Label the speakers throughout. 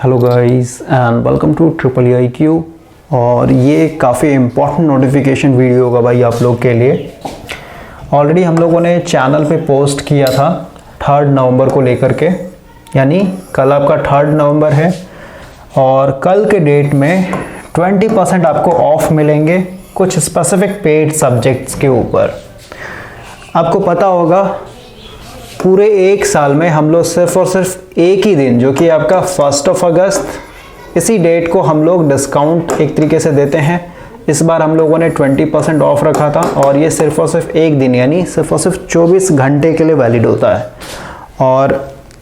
Speaker 1: Hello guys and welcome to triple I Q. और ये काफ़ी इम्पोर्टेंट नोटिफिकेशन वीडियो होगा भाई आप लोग के लिए। ऑलरेडी हम लोगों ने चैनल पे पोस्ट किया था 3 नवंबर को लेकर के, यानी कल आपका 3 नवंबर है और कल के डेट में 20% आपको ऑफ मिलेंगे कुछ स्पेसिफिक पेड सब्जेक्ट्स के ऊपर। आपको पता होगा पूरे एक साल में हम लोग सिर्फ और सिर्फ एक ही दिन, जो कि आपका 1 अगस्त, इसी डेट को हम लोग डिस्काउंट एक तरीके से देते हैं। इस बार हम लोगों ने 20% ऑफ रखा था और ये सिर्फ और सिर्फ एक दिन यानी सिर्फ और सिर्फ 24 घंटे के लिए वैलिड होता है। और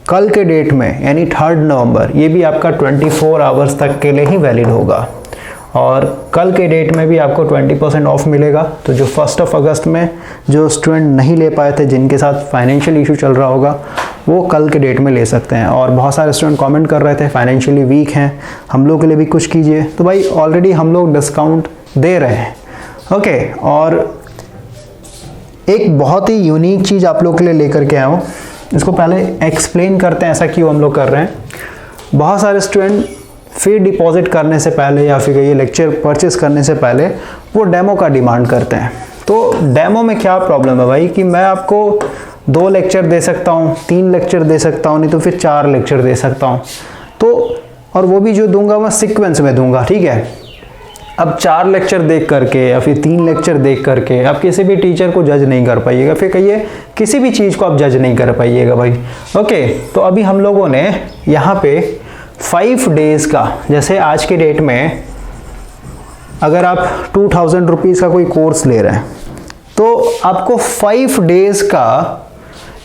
Speaker 1: कल के डेट में यानी 3 नवंबर ये भी आपका 24 आवर्स तक के लिए ही वैलिड होगा। और कल के डेट में भी आपको 20% ऑफ मिलेगा। तो जो 1 अगस्त में जो स्टूडेंट नहीं ले पाए थे, जिनके साथ फाइनेंशियल इशू चल रहा होगा, वो कल के डेट में ले सकते हैं। और बहुत सारे स्टूडेंट कमेंट कर रहे थे फाइनेंशियली वीक हैं, हम लोग के लिए भी कुछ कीजिए। तो भाई ऑलरेडी हम लोग डिस्काउंट दे रहे हैं, ओके। और एक बहुत ही यूनिक चीज़ आप लोग के लिए लेकर के आया हूँ। इसको पहले एक्सप्लेन करते हैं ऐसा क्यों हम लोग कर रहे हैं। बहुत सारे स्टूडेंट फी डिपॉजिट करने से पहले या फिर ये लेक्चर परचेस करने से पहले वो डेमो का डिमांड करते हैं। तो डेमो में क्या प्रॉब्लम है भाई कि मैं आपको 2 लेक्चर दे सकता हूँ, 3 लेक्चर दे सकता हूँ, नहीं तो फिर 4 लेक्चर दे सकता हूँ। तो और वो भी जो दूंगा मैं सीक्वेंस में दूंगा, ठीक है। अब 4 लेक्चर देख करके या फिर 3 लेक्चर देख करके आप किसी भी टीचर को जज नहीं कर पाइएगा, फिर कहिए किसी भी चीज़ को आप जज नहीं कर पाइएगा भाई, ओके। तो अभी हम लोगों ने यहाँ पे 5 डेज़ का, जैसे आज के डेट में अगर आप 2000 रुपीज़ का कोई कोर्स ले रहे हैं तो आपको 5 डेज़ का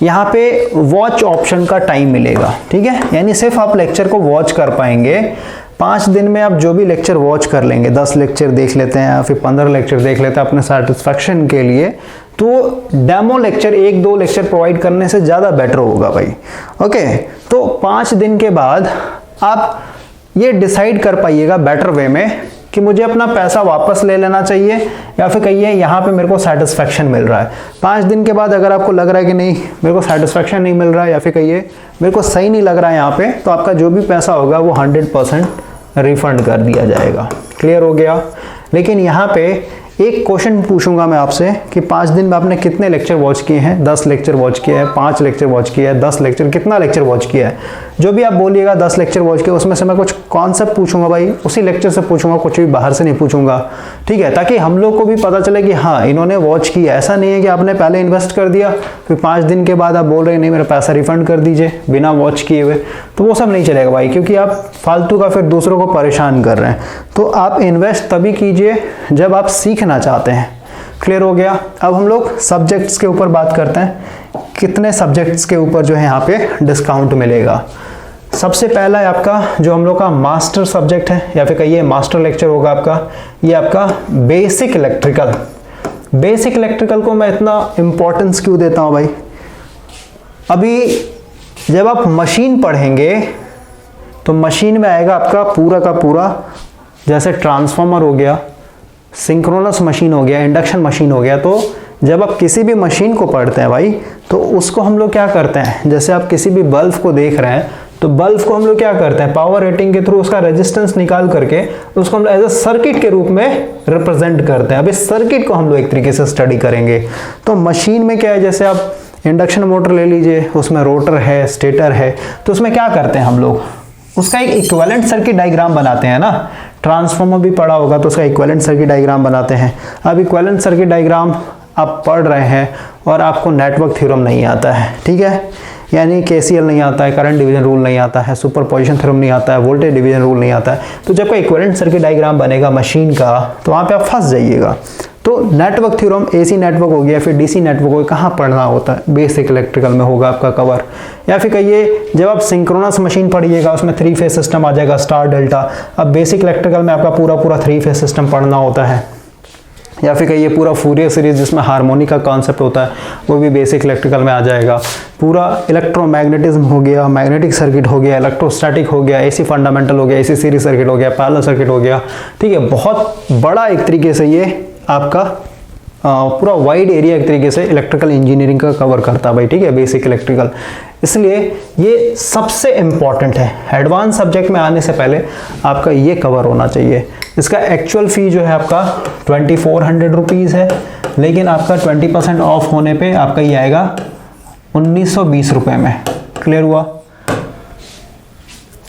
Speaker 1: यहाँ पे वॉच ऑप्शन का टाइम मिलेगा, ठीक है। यानी सिर्फ आप लेक्चर को वॉच कर पाएंगे। 5 दिन में आप जो भी लेक्चर वॉच कर लेंगे, 10 लेक्चर देख लेते हैं या फिर 15 लेक्चर देख लेते हैं अपने सेटिस्फैक्शन के लिए, तो डेमो लेक्चर 1-2 लेक्चर प्रोवाइड करने से ज़्यादा बेटर होगा भाई, ओके। तो 5 दिन के बाद आप ये डिसाइड कर पाइएगा बेटर वे में कि मुझे अपना पैसा वापस ले लेना चाहिए या फिर कहिए यहाँ पे मेरे को सेटिस्फैक्शन मिल रहा है। 5 दिन के बाद अगर आपको लग रहा है कि नहीं मेरे को सेटिस्फैक्शन नहीं मिल रहा है या फिर कहिए मेरे को सही नहीं लग रहा है यहाँ पे, तो आपका जो भी पैसा होगा वो 100% रिफंड कर दिया जाएगा। क्लियर हो गया। लेकिन यहाँ पे एक क्वेश्चन पूछूंगा मैं आपसे कि 5 दिन में आपने कितने लेक्चर वॉच किए हैं। 10 लेक्चर वॉच किया है, 5 लेक्चर वॉच किया है, 10 लेक्चर, कितना लेक्चर वॉच किया है। जो भी आप बोलिएगा 10 लेक्चर वॉच किया, उसमें से मैं कुछ कॉन्सेप्ट पूछूंगा भाई, उसी लेक्चर से पूछूंगा, कुछ भी बाहर से नहीं पूछूंगा, ठीक है। ताकि हम लोग को भी पता चले कि हाँ इन्होंने वॉच किया। ऐसा नहीं है कि आपने पहले इन्वेस्ट कर दिया फिर 5 दिन के बाद आप बोल रहे नहीं मेरा पैसा रिफंड कर दीजिए बिना वॉच किए हुए, तो वो सब नहीं चलेगा भाई, क्योंकि आप फालतू का फिर दूसरों को परेशान कर रहे हैं। तो आप इन्वेस्ट तभी कीजिए जब आप सीखना चाहते हैं। क्लियर हो गया। अब हम लोग सब्जेक्ट्स के ऊपर बात करते हैं, कितने सब्जेक्ट्स के ऊपर जो है यहाँ पे डिस्काउंट मिलेगा। सबसे पहला है आपका जो हम लोग का मास्टर सब्जेक्ट है या फिर कहिए मास्टर लेक्चर होगा आपका, ये आपका बेसिक इलेक्ट्रिकल। बेसिक इलेक्ट्रिकल को मैं इतना इंपॉर्टेंस क्यों देता हूँ भाई, अभी जब आप मशीन पढ़ेंगे तो मशीन में आएगा आपका पूरा का पूरा, जैसे ट्रांसफार्मर हो गया, सिंक्रोनस मशीन हो गया, इंडक्शन मशीन हो गया। तो जब आप किसी भी मशीन को पढ़ते हैं भाई तो उसको हम लोग क्या करते हैं, जैसे आप किसी भी बल्ब को देख रहे हैं तो बल्ब को हम लोग क्या करते हैं, पावर रेटिंग के थ्रू उसका रेजिस्टेंस निकाल करके उसको हम लोग एज ए सर्किट के रूप में रिप्रेजेंट करते हैं। अब इस सर्किट को हम लोग एक तरीके से स्टडी करेंगे। तो मशीन में क्या है, जैसे आप इंडक्शन मोटर ले लीजिए, उसमें रोटर है, स्टेटर है, तो उसमें क्या करते हैं हम लोग, उसका एक इक्विवेलेंट सर्किट डायग्राम बनाते हैं ना। ट्रांसफार्मर भी पढ़ा होगा तो उसका इक्विवेलेंट सर्किट डायग्राम बनाते हैं। अब इक्विवेलेंट सर्किट डायग्राम आप पढ़ रहे हैं और आपको नेटवर्क थ्योरम नहीं आता है, ठीक है, यानी केसीएल नहीं आता है, करंट डिवीजन रूल नहीं आता है, सुपरपोजिशन थ्योरम नहीं आता है, वोल्टेज डिवीजन रूल नहीं आता है। तो जब कोई इक्विवेलेंट सर्किट डायग्राम बनेगा मशीन का तो वहाँ पे आप फंस जाइएगा। तो नेटवर्क थ्योरम, एसी नेटवर्क हो गया, फिर डीसी नेटवर्क हो गया, कहाँ पढ़ना होता है, बेसिक इलेक्ट्रिकल में होगा आपका कवर। या फिर कहिए जब आप सिंक्रोनस मशीन पढ़िएगा उसमें 3 फेज सिस्टम आ जाएगा, स्टार डेल्टा। अब बेसिक इलेक्ट्रिकल में आपका पूरा 3 फेज सिस्टम पढ़ना होता है। या फिर कहिए पूरा फूरियर सीरीज जिसमें हार्मोनिक का कॉन्सेप्ट होता है वो भी बेसिक इलेक्ट्रिकल में आ जाएगा। पूरा इलेक्ट्रोमैग्नेटिज्म हो गया, मैग्नेटिक सर्किट हो गया, इलेक्ट्रोस्टैटिक हो गया, एसी फंडामेंटल हो गया, एसी सीरीज सर्किट हो गया, पैरेलल सर्किट हो गया, ठीक है। बहुत बड़ा एक तरीके से ये आपका पूरा वाइड एरिया एक तरीके से इलेक्ट्रिकल इंजीनियरिंग का कवर करता है भाई, ठीक है, बेसिक इलेक्ट्रिकल। इसलिए ये सबसे इम्पॉर्टेंट है। एडवांस सब्जेक्ट में आने से पहले आपका ये कवर होना चाहिए। इसका एक्चुअल फ़ी जो है आपका 2400 रुपीज़ है, लेकिन आपका 20% ऑफ होने पे आपका ये आएगा 1920 रुपये में। क्लियर हुआ?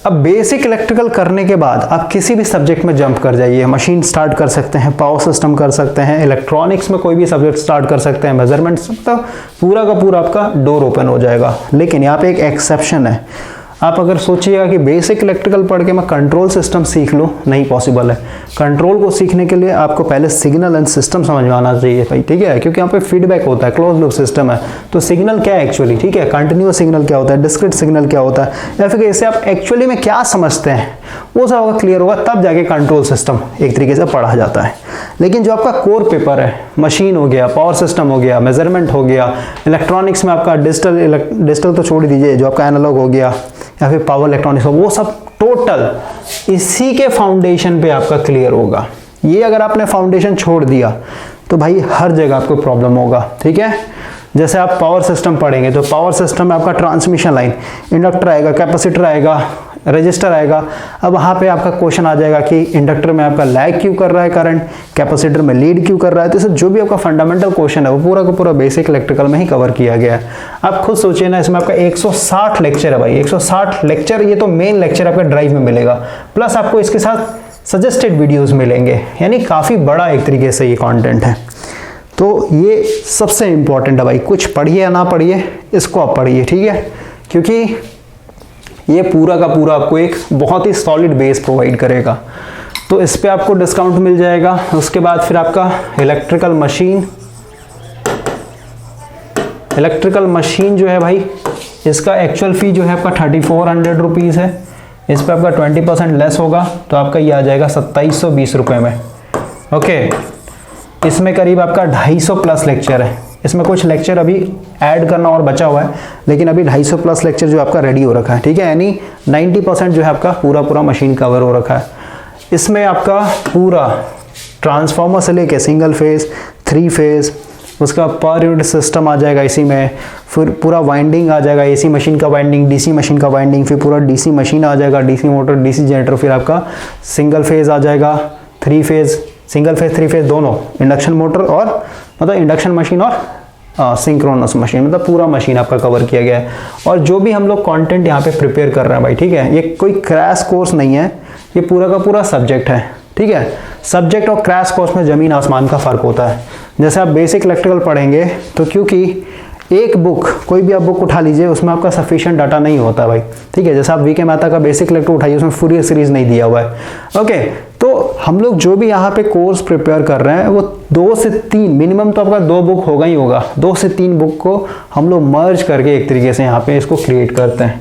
Speaker 1: अब बेसिक इलेक्ट्रिकल करने के बाद आप किसी भी सब्जेक्ट में जंप कर जाइए। मशीन स्टार्ट कर सकते हैं, पावर सिस्टम कर सकते हैं, इलेक्ट्रॉनिक्स में कोई भी सब्जेक्ट स्टार्ट कर सकते हैं, मेजरमेंट्स, तो पूरा का पूरा आपका डोर ओपन हो जाएगा। लेकिन यहाँ पे एक एक्सेप्शन है। आप अगर सोचिएगा कि बेसिक इलेक्ट्रिकल पढ़ के मैं कंट्रोल सिस्टम सीख लूँ, नहीं पॉसिबल है। कंट्रोल को सीखने के लिए आपको पहले सिग्नल एंड सिस्टम समझ में आना चाहिए भाई, ठीक है, क्योंकि यहाँ पे फीडबैक होता है, क्लोज लूप सिस्टम है। तो सिग्नल क्या है एक्चुअली, ठीक है, कंटिन्यूअस सिग्नल क्या होता है, डिस्क्रीट सिग्नल क्या होता है, या फिर इससे आप एक्चुअली में क्या समझते हैं, वो सब अगर क्लियर होगा तब जाके कंट्रोल सिस्टम एक तरीके से पढ़ा जाता है। लेकिन जो आपका कोर पेपर है, मशीन हो गया, पावर सिस्टम हो गया, मेजरमेंट हो गया, इलेक्ट्रॉनिक्स में आपका डिजिटल तो छोड़ दीजिए, जो आपका एनालॉग हो गया या फिर पावर इलेक्ट्रॉनिक्स हो, वो सब टोटल इसी के फाउंडेशन पे आपका क्लियर होगा। ये अगर आपने फाउंडेशन छोड़ दिया तो भाई हर जगह आपको प्रॉब्लम होगा, ठीक है। जैसे आप पावर सिस्टम पढ़ेंगे तो पावर सिस्टम में आपका ट्रांसमिशन लाइन, इंडक्टर आएगा, कैपेसिटर आएगा, रजिस्टर आएगा। अब वहाँ पे आपका क्वेश्चन आ जाएगा कि इंडक्टर में आपका लैग क्यों कर रहा है करंट, कैपेसिटर में लीड क्यों कर रहा है। तो इससे जो भी आपका फंडामेंटल क्वेश्चन है वो पूरा का पूरा बेसिक इलेक्ट्रिकल में ही कवर किया गया है। आप खुद सोचिए ना, इसमें आपका 160 लेक्चर है भाई, 160 लेक्चर। ये तो मेन लेक्चर आपका ड्राइव में मिलेगा, प्लस आपको इसके साथ सजेस्टेड वीडियोज़ मिलेंगे, यानी काफ़ी बड़ा एक तरीके से ये कॉन्टेंट है। तो ये सबसे इम्पॉर्टेंट है भाई, कुछ पढ़िए या ना पढ़िए, इसको आप पढ़िए, ठीक है, क्योंकि ये पूरा का पूरा आपको एक बहुत ही सॉलिड बेस प्रोवाइड करेगा। तो इस पे आपको डिस्काउंट मिल जाएगा। उसके बाद फिर आपका इलेक्ट्रिकल मशीन जो है भाई, इसका एक्चुअल फ़ी जो है आपका 3400 रुपीज़ है। इस पर आपका 20% लेस होगा तो आपका ये आ जाएगा 2720 रुपये में। ओके, इसमें करीब आपका 250 प्लस लेक्चर है। इसमें कुछ लेक्चर अभी ऐड करना और बचा हुआ है, लेकिन अभी 250 प्लस लेक्चर जो आपका रेडी हो रखा है, ठीक है, यानी 90% जो है आपका पूरा मशीन कवर हो रखा है। इसमें आपका पूरा ट्रांसफार्मर से लेके सिंगल फेज, 3 फेज, उसका पर यूनिट सिस्टम आ जाएगा इसी में, फिर पूरा वाइंडिंग आ जाएगा, एसी मशीन का वाइंडिंग, डीसी मशीन का वाइंडिंग, फिर पूरा डीसी मशीन आ जाएगा, डीसी मोटर, डीसी जनरेटर, फिर आपका सिंगल फेज आ जाएगा, 3 फेज, सिंगल फेज 3 फेज दोनों, इंडक्शन मोटर और मतलब इंडक्शन मशीन और सिंक्रोनस मशीन, मतलब पूरा मशीन आपका कवर किया गया है। और जो भी हम लोग कंटेंट यहाँ पे प्रिपेयर कर रहे हैं भाई, ठीक है, ये कोई क्रैश कोर्स नहीं है, ये पूरा का पूरा सब्जेक्ट है, ठीक है। सब्जेक्ट और क्रैश कोर्स में ज़मीन आसमान का फ़र्क होता है। जैसे आप बेसिक इलेक्ट्रिकल पढ़ेंगे तो क्योंकि एक बुक, कोई भी आप बुक उठा लीजिए, उसमें आपका सफिशिएंट डाटा नहीं होता भाई, ठीक है। जैसे आप वीके मेहता का बेसिक इलेक्ट्रिकल उठाइए, उसमें फूरियर सीरीज नहीं दिया हुआ है। ओके, तो हम लोग जो भी यहाँ पे कोर्स प्रिपेयर कर रहे हैं वो 2 से 3 मिनिमम तो आपका 2 बुक होगा ही होगा, 2 से 3 बुक को हम लोग मर्ज करके एक तरीके से यहाँ पे इसको क्रिएट करते हैं।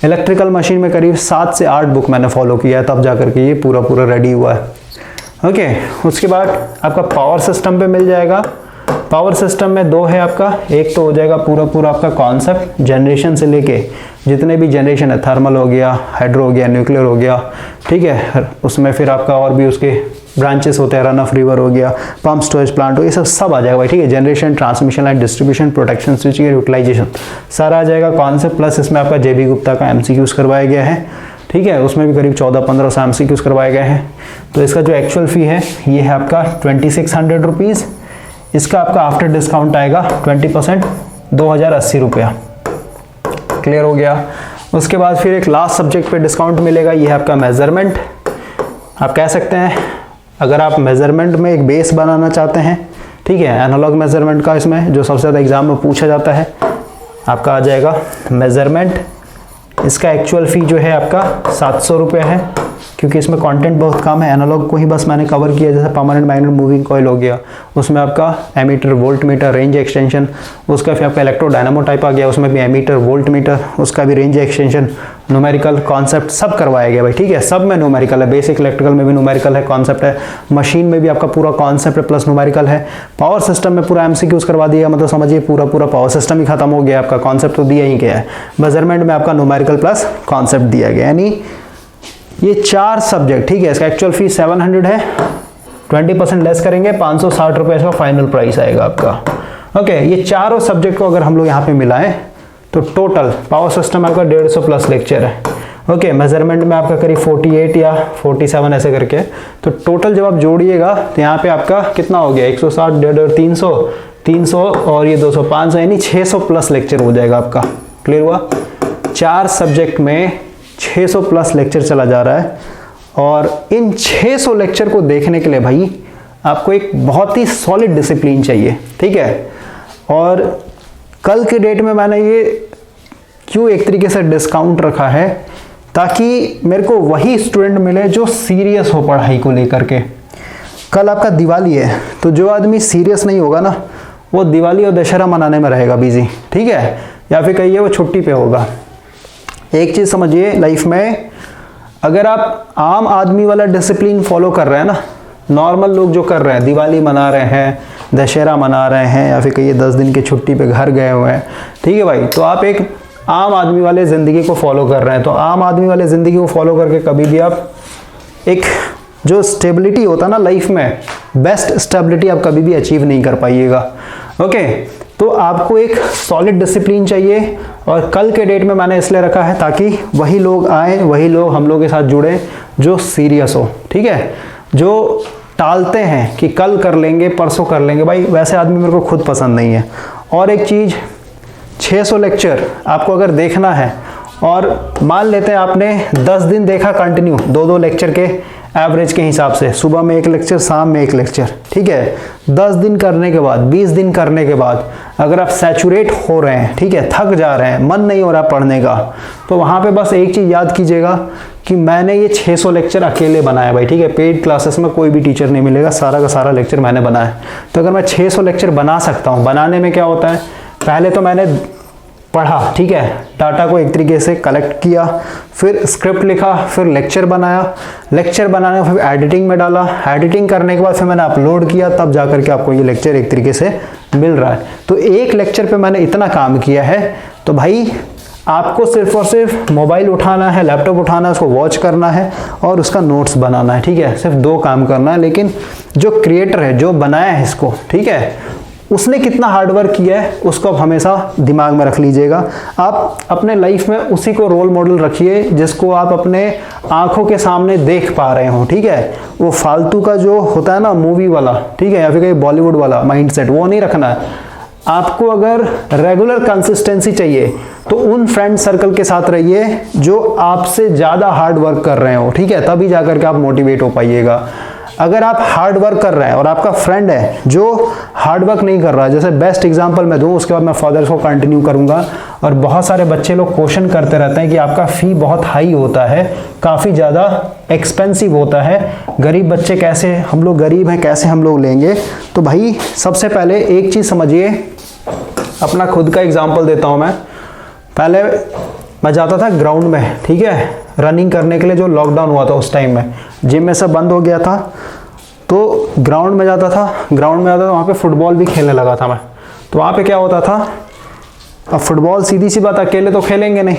Speaker 1: इलेक्ट्रिकल मशीन में करीब 7 से 8 बुक मैंने फॉलो किया है, तब जा करके ये पूरा रेडी हुआ है। ओके, उसके बाद आपका पावर सिस्टम पे मिल जाएगा। पावर सिस्टम में 2 है आपका, एक तो हो जाएगा पूरा आपका कॉन्सेप्ट जनरेशन से लेके जितने भी जनरेशन है, थर्मल हो गया, हाइड्रो हो गया, न्यूक्लियर हो गया, ठीक है, उसमें फिर आपका और भी उसके ब्रांचेस होते हैं, रन ऑफ रिवर हो गया, पंप स्टोरेज प्लांट हो, ये सब आ जाएगा भाई, ठीक है। Generation, transmission line, distribution, protection, switching, utilisation सारा आ जाएगा कॉन्सेप्ट। प्लस इसमें आपका जेबी गुप्ता का MCQs करवाया गया है, ठीक है, उसमें भी करीब 14-15 से MCQs करवाए गए हैं। तो इसका जो एक्चुअल फ़ी है ये है आपका 2600 रुपीज़। इसका आपका आफ्टर डिस्काउंट आएगा 20%, 2080 रुपया। क्लियर हो गया। उसके बाद फिर एक लास्ट सब्जेक्ट पे डिस्काउंट मिलेगा, ये है आपका मेजरमेंट। आप कह सकते हैं अगर आप मेजरमेंट में एक बेस बनाना चाहते हैं, ठीक है, एनालॉग मेजरमेंट का, इसमें जो सबसे ज़्यादा एग्जाम में पूछा जाता है, आपका आ जाएगा मेजरमेंट। इसका एक्चुअल फ़ी जो है आपका 700 रुपये है, क्योंकि इसमें कंटेंट बहुत कम है। एनालॉग को ही बस मैंने कवर किया, जैसे परमानेंट मैग्नेट मूविंग कॉइल हो गया, उसमें आपका ammeter, volt meter, range extension, उसका फिर आपका इलेक्ट्रो डायनामो टाइप आ गया, उसमें भी एमीटर, वोल्ट मीटर, उसका भी रेंज एक्सटेंशन, न्यूमेरिकल कॉन्सेप्ट सब करवाया गया भाई, ठीक है। सब में न्यूमेरिकल है, बेसिक इलेक्ट्रिकल में भी न्यूमेरिकल है, कॉन्सेप्ट है, मशीन में भी आपका पूरा कॉन्सेप्ट प्लस न्यूमेरिकल है। पावर सिस्टम में पूरा MCQs करवा दिया, मतलब समझिए पूरा पावर सिस्टम ही खत्म हो गया, आपका कॉन्सेप्ट तो दिया ही गया है। मेजरमेंट में आपका न्यूमेरिकल प्लस कॉन्सेप्ट दिया गया, यानी ये 4 सब्जेक्ट, ठीक है। इसका एक्चुअल फी 700 है, 20% लेस करेंगे, 560 रुपये इसका फाइनल प्राइस आएगा आपका। ओके, ये चारों सब्जेक्ट को अगर हम लोग यहाँ पे मिलाएं तो टोटल पावर सिस्टम आपका 150 प्लस लेक्चर है। ओके, मेजरमेंट में आपका करीब 48 या 47 ऐसे करके, तो टोटल जब आप जोड़िएगा तो यहाँ पे आपका कितना हो गया, 160, 150, 300 और ये 200, 500, यानी 600 प्लस लेक्चर हो जाएगा आपका। क्लियर हुआ? 4 सब्जेक्ट में 600 प्लस लेक्चर चला जा रहा है, और इन 600 लेक्चर को देखने के लिए भाई आपको एक बहुत ही सॉलिड डिसिप्लिन चाहिए, ठीक है। और कल के डेट में मैंने ये क्यों एक तरीके से डिस्काउंट रखा है, ताकि मेरे को वही स्टूडेंट मिले जो सीरियस हो पढ़ाई को लेकर के। कल आपका दिवाली है, तो जो आदमी सीरियस नहीं होगा ना, वो दिवाली और दशहरा मनाने में रहेगा बिजी, ठीक है, या फिर कहिए वो छुट्टी पे होगा। एक चीज़ समझिए लाइफ में, अगर आप आम आदमी वाला डिसिप्लिन फॉलो कर रहे हैं ना, नॉर्मल लोग जो कर रहे हैं, दिवाली मना रहे हैं, दशहरा मना रहे हैं, या फिर कहिए 10 दिन की छुट्टी पे घर गए हुए हैं, ठीक है भाई, तो आप एक आम आदमी वाले ज़िंदगी को फॉलो कर रहे हैं। तो आम आदमी वाले ज़िंदगी को फॉलो करके कभी भी आप एक जो स्टेबिलिटी होता है ना लाइफ में, बेस्ट स्टेबिलिटी आप कभी भी अचीव नहीं कर पाइएगा। ओके, तो आपको एक सॉलिड डिसिप्लिन चाहिए, और कल के डेट में मैंने इसलिए रखा है ताकि वही लोग आए, वही लोग हम लोग के साथ जुड़े जो सीरियस हो, ठीक है। जो टालते हैं कि कल कर लेंगे, परसों कर लेंगे, भाई वैसे आदमी मेरे को खुद पसंद नहीं है। और एक चीज़, 600 लेक्चर आपको अगर देखना है, और मान लेते हैं आपने 10 दिन देखा कंटिन्यू, 2-2 लेक्चर के एवरेज के हिसाब से, सुबह में 1 लेक्चर, शाम में 1 लेक्चर, ठीक है। 10 दिन करने के बाद, 20 दिन करने के बाद अगर आप सैचुरेट हो रहे हैं, ठीक है, थक जा रहे हैं, मन नहीं हो रहा पढ़ने का, तो वहाँ पे बस एक चीज़ याद कीजिएगा कि मैंने ये 600 लेक्चर अकेले बनाया भाई, ठीक है। पेड क्लासेस में कोई भी टीचर नहीं मिलेगा, सारा का सारा लेक्चर मैंने बनाया। तो अगर मैं 600 लेक्चर बना सकता हूँ, बनाने में क्या होता है, पहले तो मैंने पढ़ा, ठीक है, डाटा को एक तरीके से कलेक्ट किया, फिर स्क्रिप्ट लिखा, फिर लेक्चर बनाया, लेक्चर बनाने फिर एडिटिंग में डाला, एडिटिंग करने के बाद फिर मैंने अपलोड किया, तब जाकर के आपको ये लेक्चर एक तरीके से मिल रहा है। तो एक लेक्चर पे मैंने इतना काम किया है। तो भाई आपको सिर्फ और सिर्फ मोबाइल उठाना है, लैपटॉप उठाना है, उसको वॉच करना है और उसका नोट्स बनाना है, ठीक है, सिर्फ 2 काम करना है। लेकिन जो क्रिएटर है, जो बनाया है इसको, ठीक है, उसने कितना हार्डवर्क किया है उसको आप हमेशा दिमाग में रख लीजिएगा। आप अपने लाइफ में उसी को रोल मॉडल रखिए जिसको आप अपने आंखों के सामने देख पा रहे हो, ठीक है। वो फालतू का जो होता है ना मूवी वाला, ठीक है, या फिर कहीं बॉलीवुड वाला माइंडसेट, वो नहीं रखना है आपको। अगर रेगुलर कंसिस्टेंसी चाहिए तो उन फ्रेंड सर्कल के साथ रहिए जो आपसे ज़्यादा हार्ड वर्क कर रहे हो, ठीक है, तभी जाकर के आप मोटिवेट हो पाइएगा। अगर आप हार्ड वर्क कर रहे हैं और आपका फ्रेंड है जो हार्ड वर्क नहीं कर रहा है, जैसे बेस्ट एग्जांपल मैं दूं, उसके बाद मैं फर्दर को कंटिन्यू करूंगा। और बहुत सारे बच्चे लोग क्वेश्चन करते रहते हैं कि आपका फ़ी बहुत हाई होता है, काफ़ी ज़्यादा एक्सपेंसिव होता है, गरीब बच्चे कैसे, हम लोग गरीब हैं, कैसे हम लोग लेंगे। तो भाई सबसे पहले एक चीज़ समझिए, अपना खुद का एग्जाम्पल देता हूँ मैं। पहले मैं जाता था ग्राउंड में, ठीक है, रनिंग करने के लिए, जो लॉकडाउन हुआ था उस टाइम में, जिम में सब बंद हो गया था, तो ग्राउंड में जाता था। वहाँ पे फुटबॉल भी खेलने लगा था मैं। तो वहाँ पे क्या होता था, अब फुटबॉल सीधी सी बात, अकेले तो खेलेंगे नहीं,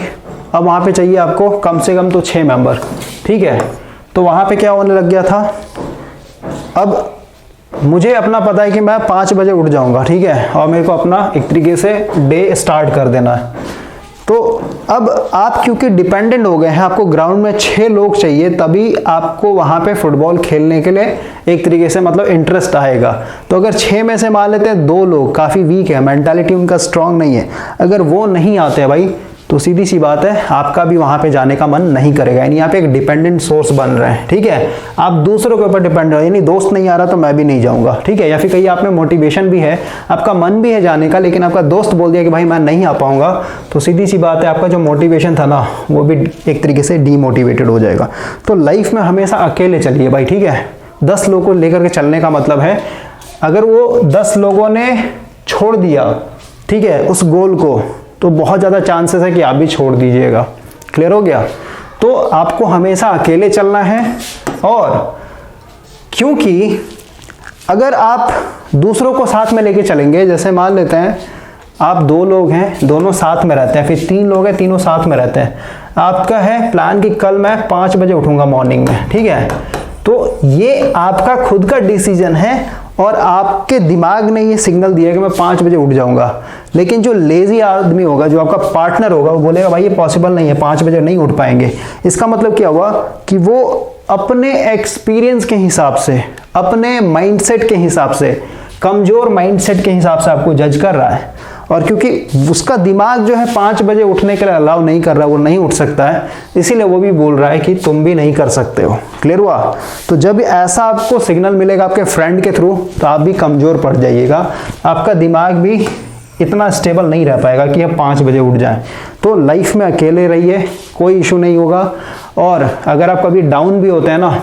Speaker 1: अब वहाँ पे चाहिए आपको कम से कम तो 6 मेंबर, ठीक है। तो वहाँ पे क्या होने लग गया था, अब मुझे अपना पता है कि मैं 5 बजे उठ जाऊँगा, ठीक है, और मेरे को अपना एक तरीके से डे स्टार्ट कर देना है। तो अब आप क्योंकि डिपेंडेंट हो गए हैं, आपको ग्राउंड में 6 लोग चाहिए, तभी आपको वहाँ पे फुटबॉल खेलने के लिए एक तरीके से मतलब इंटरेस्ट आएगा। तो अगर 6 में से मान लेते हैं 2 लोग काफ़ी वीक है, मेंटालिटी उनका स्ट्रांग नहीं है, अगर वो नहीं आते हैं भाई, तो सीधी सी बात है आपका भी वहाँ पे जाने का मन नहीं करेगा। यानी यहाँ पे एक डिपेंडेंट सोर्स बन रहे हैं, ठीक है, आप दूसरों के ऊपर डिपेंड हो, यानी दोस्त नहीं आ रहा तो मैं भी नहीं जाऊँगा, ठीक है। या फिर कहीं आप में मोटिवेशन भी है, आपका मन भी है जाने का, लेकिन आपका दोस्त बोल दिया कि भाई मैं नहीं आ पाऊँगा, तो सीधी सी बात है आपका जो मोटिवेशन था ना, वो भी एक तरीके से डीमोटिवेटेड हो जाएगा। तो लाइफ में हमेशा अकेले चलिए भाई, ठीक है। 10 लोगों को लेकर के चलने का मतलब है, अगर वो 10 लोगों ने छोड़ दिया, ठीक है, उस गोल को, तो बहुत ज़्यादा चांसेस है कि आप भी छोड़ दीजिएगा। क्लियर हो गया? तो आपको हमेशा अकेले चलना है। और क्योंकि अगर आप दूसरों को साथ में लेके चलेंगे, जैसे मान लेते हैं आप 2 लोग हैं, दोनों साथ में रहते हैं, फिर 3 लोग हैं, तीनों साथ में रहते हैं। आपका है प्लान कि कल मैं 5 बजे उठूंगा मॉर्निंग में, ठीक है। तो ये आपका खुद का डिसीजन है और आपके दिमाग ने ये सिग्नल दिया कि मैं 5 बजे उठ जाऊंगा। लेकिन जो लेजी आदमी होगा, जो आपका पार्टनर होगा, वो बोलेगा भाई ये पॉसिबल नहीं है, 5 बजे नहीं उठ पाएंगे। इसका मतलब क्या हुआ कि वो अपने एक्सपीरियंस के हिसाब से, अपने माइंडसेट के हिसाब से, कमजोर माइंडसेट के हिसाब से आपको जज कर रहा है। और क्योंकि उसका दिमाग जो है 5 बजे उठने के लिए अलाउ नहीं कर रहा, वो नहीं उठ सकता है, इसीलिए वो भी बोल रहा है कि तुम भी नहीं कर सकते हो। क्लियर हुआ? तो जब ऐसा आपको सिग्नल मिलेगा आपके फ्रेंड के थ्रू, तो आप भी कमजोर पड़ जाइएगा, आपका दिमाग भी इतना स्टेबल नहीं रह पाएगा कि आप 5 बजे उठ जाएं। तो लाइफ में अकेले रहिए, कोई इशू नहीं होगा। और अगर आप कभी डाउन भी होते हैं ना,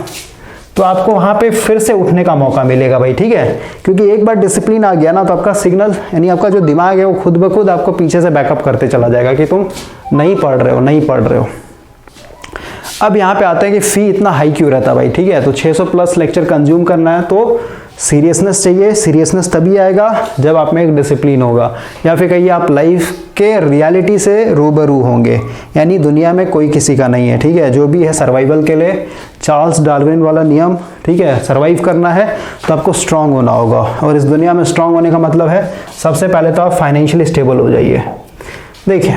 Speaker 1: तो आपको वहां पे फिर से उठने का मौका मिलेगा भाई, ठीक है? क्योंकि एक बार डिसिप्लिन आ गया ना, तो आपका सिग्नल यानी आपका जो दिमाग है वो खुद ब खुद आपको पीछे से बैकअप करते चला जाएगा कि तुम नहीं पढ़ रहे हो, नहीं पढ़ रहे हो। अब यहाँ पे आते हैं कि फी इतना हाई क्यों रहता है भाई, ठीक है? तो 600 प्लस लेक्चर कंज्यूम करना है तो सीरियसनेस चाहिए। सीरियसनेस तभी आएगा जब आप में एक डिसिप्लिन होगा, या फिर कहिए आप लाइफ के रियलिटी से रूबरू होंगे, यानी दुनिया में कोई किसी का नहीं है, ठीक है? जो भी है सर्वाइवल के लिए, चार्ल्स डार्विन वाला नियम, ठीक है? सर्वाइव करना है तो आपको स्ट्रांग होना होगा। और इस दुनिया में स्ट्रांग होने का मतलब है सबसे पहले तो आप फाइनेंशियली स्टेबल हो जाइए। देखिए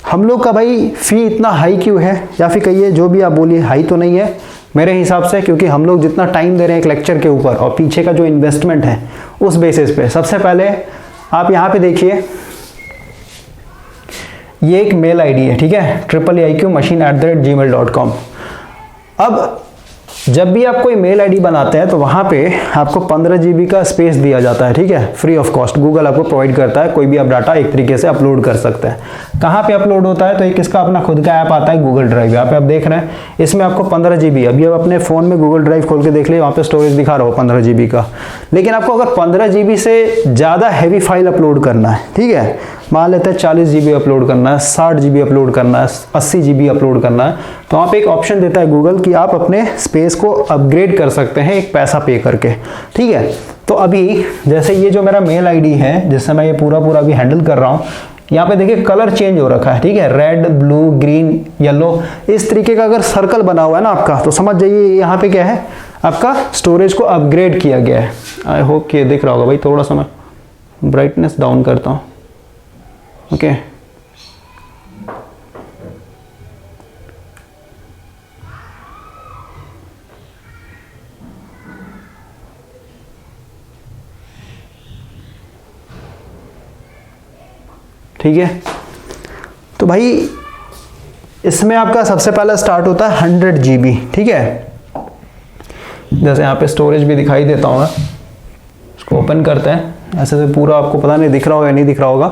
Speaker 1: हम लोग का भाई फी इतना हाई क्यों है, या फिर कहिए जो भी आप बोलिए, हाई तो नहीं है मेरे हिसाब से, क्योंकि हम लोग जितना टाइम दे रहे हैं एक लेक्चर के ऊपर और पीछे का जो इन्वेस्टमेंट है उस बेसिस पे। सबसे पहले आप यहाँ पे देखिए, ये एक मेल आईडी है, ठीक है? AAIQmachine@gmail.com। अब जब भी आप कोई मेल आईडी बनाते हैं तो वहाँ पे आपको 15 GB का स्पेस दिया जाता है, ठीक है? फ्री ऑफ कॉस्ट गूगल आपको प्रोवाइड करता है, कोई भी आप डाटा एक तरीके से अपलोड कर सकते हैं। कहाँ पे अपलोड होता है? तो एक इसका अपना खुद का ऐप आता है गूगल ड्राइव, यहाँ पे आप देख रहे हैं, इसमें आपको 15 GB, अभी आप अपने फ़ोन में गूगल ड्राइव खोल के देख लीजिए, वहाँ पे स्टोरेज दिखा रहा हो 15 GB का। लेकिन आपको अगर 15 GB से ज़्यादा हैवी फाइल अपलोड करना है, ठीक है? मान लेते हैं 40 GB अपलोड करना है, 60 GB अपलोड करना है, 80 GB अपलोड करना है, तो वहाँ पे एक ऑप्शन देता है गूगल कि आप अपने स्पेस को अपग्रेड कर सकते हैं एक पैसा पे करके, ठीक है? तो अभी जैसे ये जो मेरा मेल आईडी है जिससे मैं ये पूरा अभी हैंडल कर रहा हूँ, यहाँ पे देखिए कलर चेंज हो रखा है, ठीक है? रेड, ब्लू, ग्रीन, येलो, इस तरीके का अगर सर्कल बना हुआ है ना आपका, तो समझ जाइए यहाँ पे क्या है, आपका स्टोरेज को अपग्रेड किया गया है। आई होप कि दिख रहा होगा भाई, थोड़ा सा मैं ब्राइटनेस डाउन करता हूँ, ओके? ठीक है? तो भाई इसमें आपका सबसे पहला स्टार्ट होता है 100 GB, ठीक है? जैसे यहाँ पे स्टोरेज भी दिखाई देता हूँ मैं, इसको ओपन करते हैं, ऐसे से पूरा आपको पता नहीं दिख रहा होगा या नहीं दिख रहा होगा।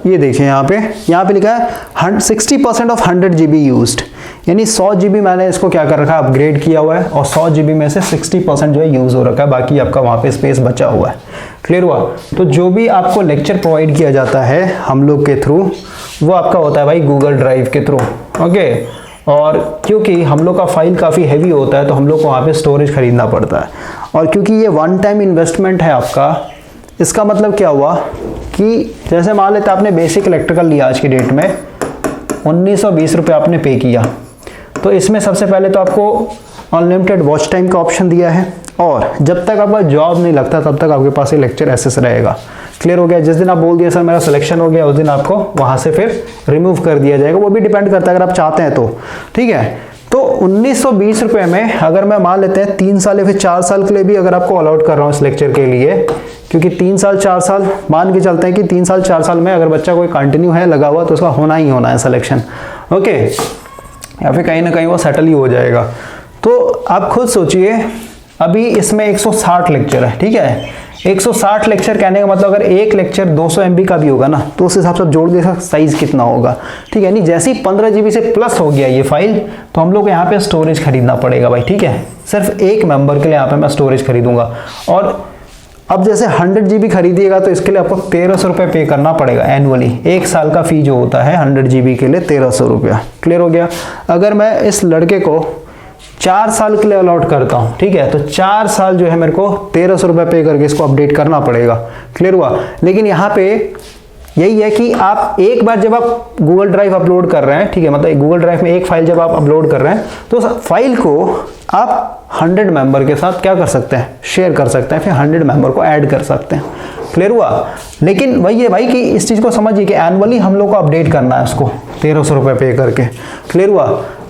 Speaker 1: ये देखिए यहाँ पे लिखा है 60% ऑफ 100 GB यूज्ड, यानी 100 GB मैंने इसको क्या कर रखा है, अपग्रेड किया हुआ है, और 100 GB में से 60% जो है यूज हो रखा है, बाकी आपका वहाँ पे स्पेस बचा हुआ है। क्लियर हुआ? तो जो भी आपको लेक्चर प्रोवाइड किया जाता है हम लोग के थ्रू, वो आपका होता है भाई गूगल ड्राइव के थ्रू, ओके? और क्योंकि हम लोग का फाइल काफ़ी हैवी होता है तो हम लोग को वहाँ पे स्टोरेज खरीदना पड़ता है, और क्योंकि ये वन टाइम इन्वेस्टमेंट है आपका, इसका मतलब क्या हुआ कि जैसे मान लेते आपने बेसिक इलेक्ट्रिकल लिया आज की डेट में, 1920 रुपये आपने पे किया, तो इसमें सबसे पहले तो आपको अनलिमिटेड वॉच टाइम का ऑप्शन दिया है, और जब तक आपका जॉब नहीं लगता तब तक आपके पास ये लेक्चर एक्सेस रहेगा। क्लियर हो गया? जिस दिन आप बोल दिया सर मेरा सिलेक्शन हो गया, उस दिन आपको वहाँ से फिर रिमूव कर दिया जाएगा, वो भी डिपेंड करता है अगर आप चाहते हैं तो, ठीक है? तो 1920 रुपये में अगर मैं मान लेते हैं 3 साल या फिर 4 साल के लिए भी अगर आपको अलॉट कर रहा हूँ इस लेक्चर के लिए, क्योंकि 3 साल 4 साल मान के चलते हैं कि 3 साल 4 साल में अगर बच्चा कोई कंटिन्यू है लगा हुआ तो उसका होना ही होना है सिलेक्शन, ओके? या फिर कहीं ना कहीं वो सेटल ही हो जाएगा। तो आप खुद सोचिए, अभी इसमें 160 लेक्चर है, ठीक है? 160 लेक्चर कहने का मतलब अगर एक लेक्चर 200 MB का भी होगा ना, तो उस हिसाब से जोड़ के साइज कितना होगा, ठीक है? नहीं, जैसे ही 15 GB से प्लस हो गया ये फाइल, तो हम लोग को यहाँ पे स्टोरेज खरीदना पड़ेगा भाई, ठीक है? सिर्फ एक मेंबर के लिए यहाँ पे मैं स्टोरेज खरीदूंगा। और अब जैसे 100 GB खरीदिएगा तो इसके लिए आपको 1300 रुपये पे करना पड़ेगा एनुअली, एक साल का फी जो होता है 100 GB के लिए 1300 रुपया। क्लियर हो गया? अगर मैं इस लड़के को 4 साल के लिए अलॉट करता हूँ, ठीक है? तो 4 साल जो है मेरे को 1300 रुपये पे करके इसको अपडेट करना पड़ेगा। क्लियर हुआ? लेकिन यहाँ पे यही है कि आप एक बार जब आप गूगल ड्राइव अपलोड कर रहे हैं, ठीक है, मतलब गूगल ड्राइव में एक फाइल जब आप अपलोड कर रहे हैं तो उस फाइल को आप 100 मेंबर के साथ क्या कर सकते हैं, शेयर कर सकते हैं, फिर 100 मेंबर को ऐड कर सकते हैं। क्लियर हुआ? लेकिन वही है भाई कि इस चीज़ को समझिए कि एनुअली हम लोग को अपडेट करना है उसको 1300 रुपये पे करके। क्लियर हुआ?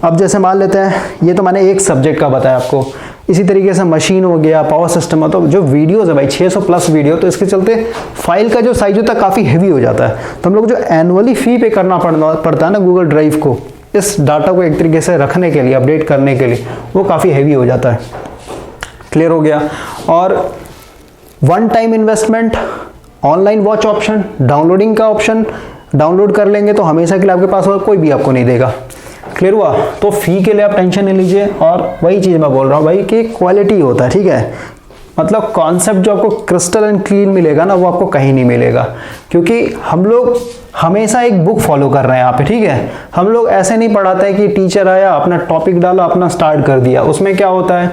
Speaker 1: अब जैसे मान लेते हैं, ये तो मैंने एक सब्जेक्ट का बताया आपको, इसी तरीके से मशीन हो गया, पावर सिस्टम, तो जो वीडियोस है भाई 600 प्लस वीडियो, तो इसके चलते फाइल का जो साइज होता है काफ़ी हेवी हो जाता है। तो हम लोग जो एनुअली फ़ी पे करना पड़ता है ना गूगल ड्राइव को, इस डाटा को एक तरीके से रखने के लिए, अपडेट करने के लिए, वो काफ़ी हेवी हो जाता है। क्लियर हो गया? और one time investment, online watch option, downloading का ऑप्शन, डाउनलोड कर लेंगे तो हमेशा के लिए आपके पास कोई भी आपको नहीं देगा। क्लियर हुआ? तो फी के लिए आप टेंशन नहीं लीजिए। और वही चीज़ मैं बोल रहा हूँ भाई कि क्वालिटी होता है, ठीक है, मतलब कॉन्सेप्ट जो आपको क्रिस्टल एंड क्लीन मिलेगा ना, वो आपको कहीं नहीं मिलेगा, क्योंकि हम लोग हमेशा एक बुक फॉलो कर रहे हैं यहाँ पे, ठीक है। हम लोग ऐसे नहीं पढ़ाते हैं कि टीचर आया, अपना टॉपिक डाला, अपना स्टार्ट कर दिया। उसमें क्या होता है,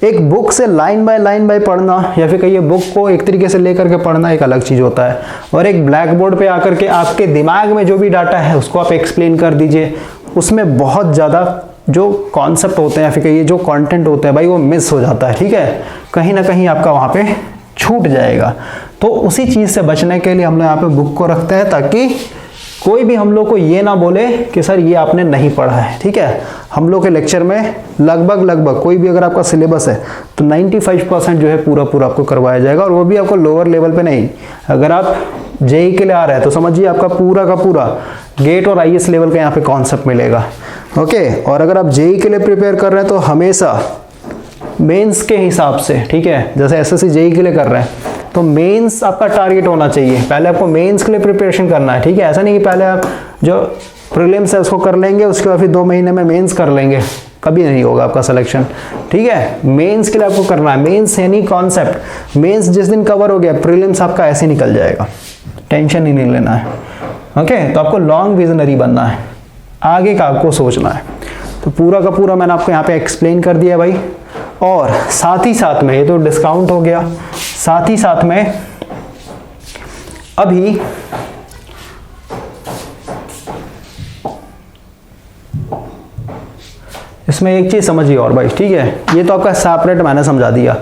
Speaker 1: एक बुक से लाइन बाय पढ़ना, या फिर कहिए बुक को एक तरीके से लेकर के पढ़ना एक अलग चीज़ होता है, और एक ब्लैक बोर्ड पे आकर के आपके दिमाग में जो भी डाटा है उसको आप एक्सप्लेन कर दीजिए। उसमें बहुत ज़्यादा जो कॉन्सेप्ट होते हैं या फिर कहिए जो कंटेंट होते हैं भाई, वो मिस हो जाता है, ठीक है, कहीं ना कहीं आपका वहाँ पे छूट जाएगा। तो उसी चीज़ से बचने के लिए हम लोग यहाँ पे बुक को रखते हैं, ताकि कोई भी हम लोग को ये ना बोले कि सर ये आपने नहीं पढ़ा है, ठीक है। हम लोग के लेक्चर में लगभग कोई भी अगर आपका सिलेबस है तो 95% जो है पूरा आपको करवाया जाएगा, और वो भी आपको लोअर लेवल पे नहीं। अगर आप जेई के लिए आ रहे हैं तो समझिए आपका पूरा का पूरा गेट और आईएएस लेवल का यहाँ पे कॉन्सेप्ट मिलेगा, ओके। और अगर आप जेई के लिए प्रिपेयर कर रहे हैं तो हमेशा मेंस के हिसाब से, ठीक है, जैसे एसएससी जेई के लिए कर रहे हैं तो मेंस आपका टारगेट होना चाहिए। पहले आपको मेंस के लिए प्रिपरेशन करना है, ठीक है। ऐसा नहीं कि पहले आप जो प्रीलिम्स है उसको कर लेंगे, उसके बाद फिर 2 महीने में मेंस कर लेंगे, कभी नहीं होगा आपका सिलेक्शन, ठीक है। मेंस के लिए आपको करना है, मेंस यानी कॉन्सेप्ट। मेंस जिस दिन कवर हो गया, प्रीलिम्स आपका ऐसे निकल जाएगा, टेंशन ही नहीं लेना है, ओके। तो आपको लॉन्ग विजनरी बनना है, आगे का आपको सोचना है। तो पूरा का पूरा मैंने आपको यहाँ पे एक्सप्लेन कर दिया भाई। और साथ ही साथ में, ये तो डिस्काउंट हो गया, साथ ही साथ में अभी इसमें एक चीज समझिए और भाई, ठीक है, ये तो आपका सेपरेट मैंने समझा दिया।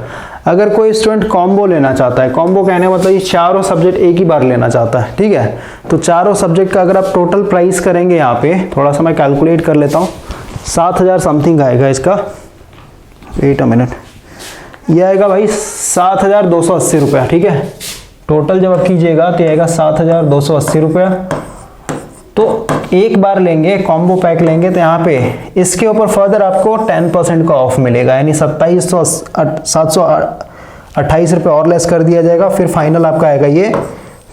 Speaker 1: अगर कोई स्टूडेंट कॉम्बो लेना चाहता है, कॉम्बो कहने मतलब ये चारों सब्जेक्ट एक ही बार लेना चाहता है, ठीक है, तो चारों सब्जेक्ट का अगर आप टोटल प्राइस करेंगे, यहाँ पे थोड़ा सा मैं कैलकुलेट कर लेता हूँ, 7000 समथिंग आएगा इसका। वेट अ मिनट, ये आएगा भाई 7280 रुपया, ठीक है। टोटल जब आप कीजिएगा तो आएगा 7280 रुपया। तो एक बार लेंगे, कॉम्बो पैक लेंगे तो यहाँ पे इसके ऊपर फर्दर आपको 10% का ऑफ मिलेगा, यानी 728 रुपये और लेस कर दिया जाएगा। फिर फाइनल आपका आएगा ये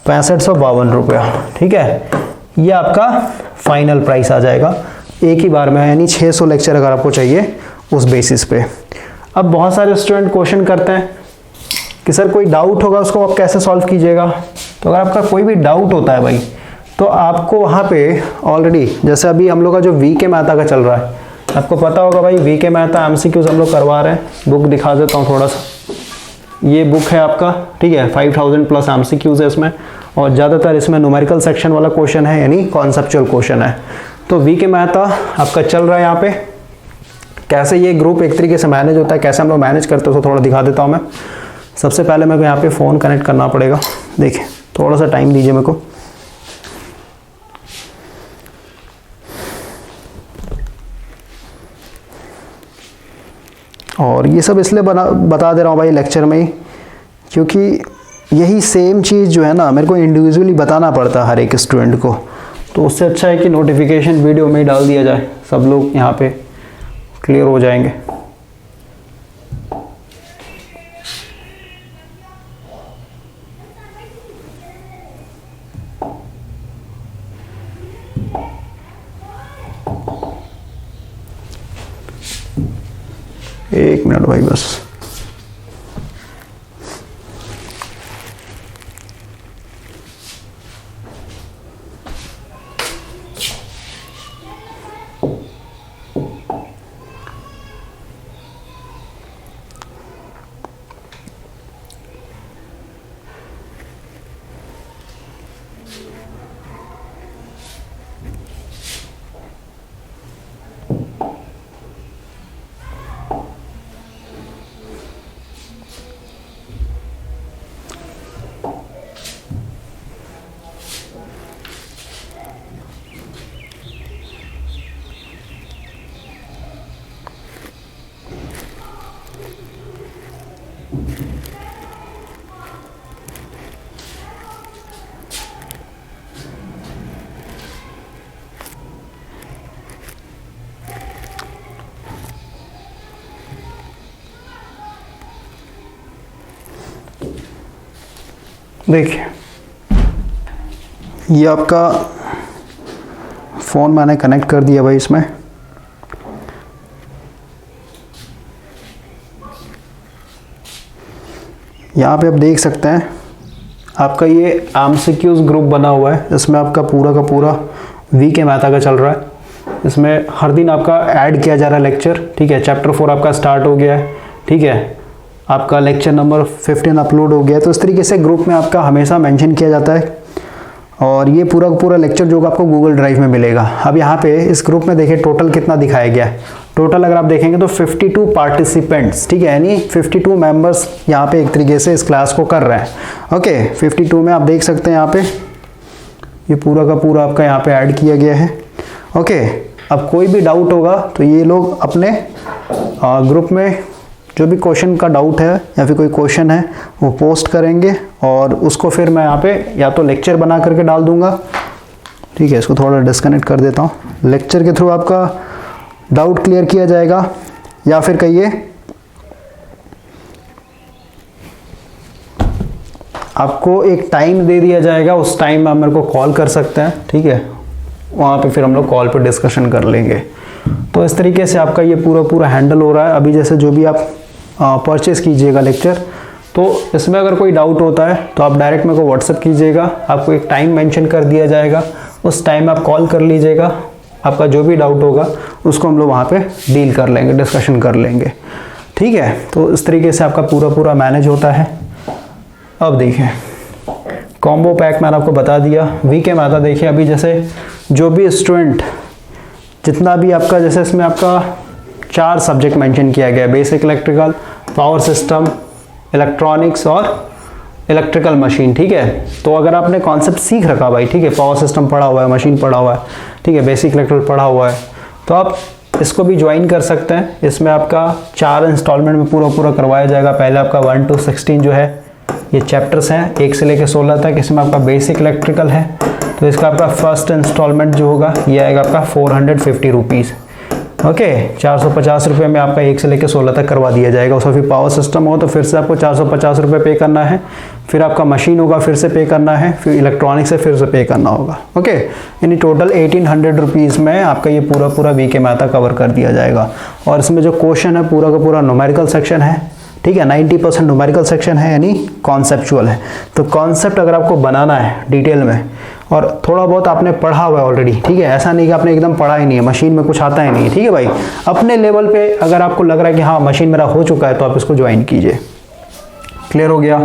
Speaker 1: 6552 रुपया, ठीक है। ये आपका फाइनल प्राइस आ जाएगा एक ही बार में, यानी 600 लेक्चर अगर आपको चाहिए उस बेसिस पे। अब बहुत सारे स्टूडेंट क्वेश्चन करते हैं कि सर कोई डाउट होगा उसको आप कैसे सॉल्व कीजिएगा। तो अगर आपका कोई भी डाउट होता है भाई, तो आपको वहाँ पे ऑलरेडी, जैसे अभी हम लोग का जो वीके मेहता का चल रहा है, आपको पता होगा भाई, वीके मेहता एमसीक्यूज हम लोग करवा रहे हैं। बुक दिखा देता हूँ थोड़ा सा, ये बुक है आपका, ठीक है, 5000 प्लस एमसीक्यूज है इसमें, और ज़्यादातर इसमें न्यूमेरिकल सेक्शन वाला क्वेश्चन है, यानी कॉन्सेप्चुअल क्वेश्चन है। तो वीके मेहता आपका चल रहा है यहाँ पे। कैसे ये ग्रुप एक तरीके से मैनेज होता है, कैसे हम लोग मैनेज करते हैं, उसको थोड़ा दिखा देता हूँ मैं। सबसे पहले मेरे को यहाँ पे फ़ोन कनेक्ट करना पड़ेगा, देखिए थोड़ा सा टाइम दीजिए मेरे को। और ये सब इसलिए बता दे रहा हूँ भाई लेक्चर में ही, क्योंकि यही सेम चीज़ जो है ना मेरे को इंडिविजुअली बताना पड़ता है हर एक स्टूडेंट को। तो उससे अच्छा है कि नोटिफिकेशन वीडियो में ही डाल दिया जाए, सब लोग यहाँ पे क्लियर हो जाएंगे। एक मिनट भाई बस। देखिए ये आपका फ़ोन मैंने कनेक्ट कर दिया भाई इसमें। यहाँ पे आप देख सकते हैं आपका ये एमसीक्यूज़ ग्रुप बना हुआ है। इसमें आपका पूरा का पूरा वीके मेहता का चल रहा है। इसमें हर दिन आपका ऐड किया जा रहा है लेक्चर, ठीक है। चैप्टर 4 आपका स्टार्ट हो गया है, ठीक है। आपका लेक्चर नंबर 15 अपलोड हो गया है। तो इस तरीके से ग्रुप में आपका हमेशा मेंशन किया जाता है और ये पूरा का पूरा लेक्चर जो आपको गूगल ड्राइव में मिलेगा। अब यहाँ पे इस ग्रुप में देखिए टोटल कितना दिखाया गया है। टोटल अगर आप देखेंगे तो 52 पार्टिसिपेंट्स, ठीक है, यानी 52 मेंबर्स यहाँ पे एक तरीके से इस क्लास को कर रहे हैं। ओके, 52 में आप देख सकते हैं यहाँ पे ये पूरा का पूरा आपका यहाँ पे ऐड किया गया है। ओके, अब कोई भी डाउट होगा तो ये लोग अपने ग्रुप में जो भी क्वेश्चन का डाउट है या फिर कोई क्वेश्चन है वो पोस्ट करेंगे और उसको फिर मैं यहाँ पे या तो लेक्चर बना करके डाल दूंगा, ठीक है। इसको थोड़ा डिस्कनेक्ट कर देता हूँ। लेक्चर के थ्रू आपका डाउट क्लियर किया जाएगा या फिर कहिए आपको एक टाइम दे दिया जाएगा, उस टाइम में आप मेरे को कॉल कर सकते हैं, ठीक है। वहाँ पे फिर हम लोग कॉल पे डिस्कशन कर लेंगे। तो इस तरीके से आपका ये पूरा हैंडल हो रहा है। अभी जैसे जो भी आप परचेज़ कीजिएगा लेक्चर, तो इसमें अगर कोई डाउट होता है तो आप डायरेक्ट मेरे को व्हाट्सअप कीजिएगा। आपको एक टाइम मेंशन कर दिया जाएगा, उस टाइम में आप कॉल कर लीजिएगा। आपका जो भी डाउट होगा उसको हम लोग वहाँ पे डील कर लेंगे, डिस्कशन कर लेंगे, ठीक है। तो इस तरीके से आपका पूरा मैनेज होता है। अब देखिए कॉम्बो पैक मैंने आपको बता दिया। वीके में आता देखिए अभी जैसे जो भी स्टूडेंट जितना भी आपका, जैसे इसमें आपका 4 सब्जेक्ट मेंशन किया गया है, basic electrical, power system, electronics और इलेक्ट्रिकल मशीन, ठीक है। तो अगर आपने कॉन्सेप्ट सीख रखा भाई, ठीक है, पावर सिस्टम पढ़ा हुआ है, मशीन पढ़ा हुआ है, ठीक है, बेसिक इलेक्ट्रिकल पढ़ा हुआ है, तो आप इसको भी ज्वाइन कर सकते हैं। इसमें आपका 4 इंस्टॉलमेंट में पूरा करवाया जाएगा। पहले आपका 1 to 16 जो है ये चैप्टर्स हैं 1 से लेकर 16 तक। इसमें आपका बेसिक इलेक्ट्रिकल है, तो इसका आपका फर्स्ट इंस्टॉलमेंट जो होगा ये आएगा आपका 450 रुपीज़। ओके, 450 रुपये में आपका 1 से लेकर 16 तक करवा दिया जाएगा। उसमें फिर पावर सिस्टम हो तो फिर से आपको 450 रुपये पे करना है। फिर आपका मशीन होगा फिर से पे करना है, फिर इलेक्ट्रॉनिक्स से फिर से पे करना होगा। ओके, यानी टोटल 1800 रुपीज़ में आपका ये पूरा वीके मेहता कवर कर दिया जाएगा। और इसमें जो क्वेश्चन है पूरा का पूरा न्यूमेरिकल सेक्शन है, ठीक है। 90% न्यूमेरिकल सेक्शन है, यानी कॉन्सेप्चुअल है। तो कॉन्सेप्ट अगर आपको बनाना है डिटेल में और थोड़ा बहुत आपने पढ़ा हुआ है ऑलरेडी, ठीक है, ऐसा नहीं कि आपने एकदम पढ़ा ही नहीं है, मशीन में कुछ आता ही नहीं है, ठीक है भाई। अपने लेवल पे अगर आपको लग रहा है कि हाँ मशीन मेरा हो चुका है तो आप इसको ज्वाइन कीजिए। क्लियर हो गया।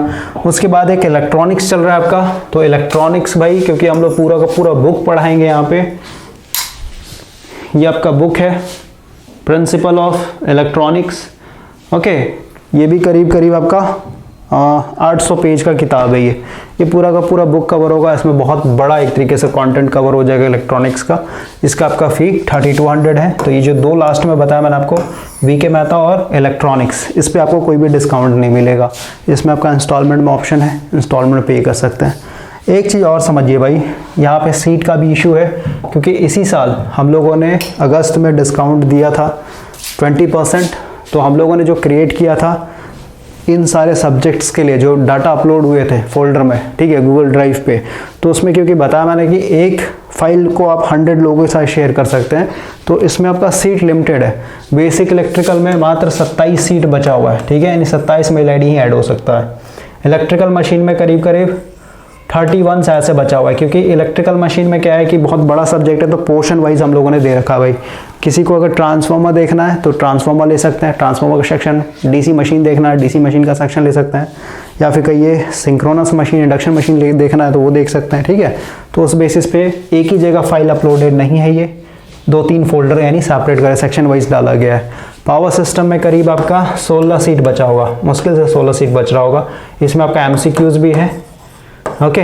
Speaker 1: उसके बाद एक इलेक्ट्रॉनिक्स चल रहा है आपका, तो इलेक्ट्रॉनिक्स भाई क्योंकि हम लोग पूरा का पूरा बुक पढ़ाएंगे यहाँ पे। ये आपका बुक है प्रिंसिपल ऑफ इलेक्ट्रॉनिक्स। ओके, ये भी करीब आपका 800 पेज का किताब है। ये पूरा का पूरा बुक कवर होगा। इसमें बहुत बड़ा एक तरीके से कंटेंट कवर हो जाएगा इलेक्ट्रॉनिक्स का। इसका आपका फी 3200 है। तो ये जो 2 लास्ट में बताया मैंने आपको, वीके मेहता और इलेक्ट्रॉनिक्स, इस पर आपको कोई भी डिस्काउंट नहीं मिलेगा। इसमें आपका इंस्टॉलमेंट में ऑप्शन है, इंस्टॉलमेंट पे कर सकते हैं। एक चीज़ और समझिए भाई, यहाँ पे सीट का भी इशू है क्योंकि इसी साल हम लोगों ने अगस्त में डिस्काउंट दिया था 20%। तो हम लोगों ने जो क्रिएट किया था इन सारे सब्जेक्ट्स के लिए जो डाटा अपलोड हुए थे फोल्डर में, ठीक है, गूगल ड्राइव पे, तो उसमें क्योंकि बताया मैंने कि एक फाइल को आप 100 लोगों के साथ शेयर कर सकते हैं, तो इसमें आपका सीट लिमिटेड है। बेसिक इलेक्ट्रिकल में मात्र 27 सीट बचा हुआ है, ठीक है, यानी 27 मेल आईडी ही ऐड हो सकता है। इलेक्ट्रिकल मशीन में करीब 31 शायद से बचा हुआ है, क्योंकि इलेक्ट्रिकल मशीन में क्या है कि बहुत बड़ा सब्जेक्ट है, तो पोर्शन वाइज हम लोगों ने दे रखा है भाई। किसी को अगर ट्रांसफार्मर देखना है तो ट्रांसफार्मर ले सकते हैं, ट्रांसफार्मर का सेक्शन। डीसी मशीन देखना है, डीसी मशीन का सेक्शन ले सकते हैं, या फिर कहिए सिंक्रोनस मशीन, इंडक्शन मशीन देखना है तो वो देख सकते हैं, ठीक है। तो उस बेसिस पे एक ही जगह फाइल अपलोडेड नहीं है, ये 2-3 फोल्डर यानी सेपरेट कर सेक्शन वाइज डाला गया है। पावर सिस्टम में करीब आपका 16 सीट बचा होगा, मुश्किल से 16 सीट बच रहा होगा। इसमें आपका MCQs भी है। ओके,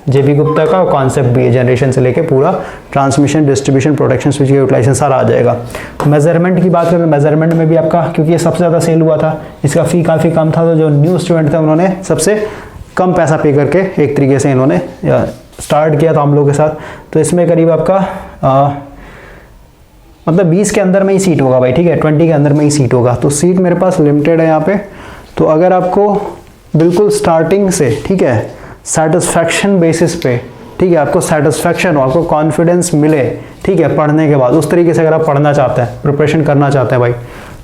Speaker 1: जेबी गुप्ता का कॉन्सेप्ट भी है, जनरेशन से लेके पूरा transmission, distribution, protection, switch, utilisation सारा आ जाएगा। मेजरमेंट की बात करें, मेजरमेंट में भी आपका, क्योंकि ये सबसे ज़्यादा सेल हुआ था, इसका फ़ी काफ़ी कम था, तो जो न्यू स्टूडेंट थे उन्होंने सबसे कम पैसा पे करके एक तरीके से इन्होंने स्टार्ट किया था हम लोग के साथ। तो इसमें करीब आपका मतलब 20 के अंदर में ही सीट होगा भाई, ठीक है, 20 के अंदर में ही सीट होगा। तो सीट मेरे पास लिमिटेड है यहाँ पे। तो अगर आपको बिल्कुल स्टार्टिंग से, ठीक है, सेटिस्फैक्शन बेसिस पे, ठीक है, आपको सेटिस्फैक्शन हो, आपको कॉन्फिडेंस मिले, ठीक है, पढ़ने के बाद, उस तरीके से अगर आप पढ़ना चाहते हैं, प्रिपरेशन करना चाहते हैं भाई,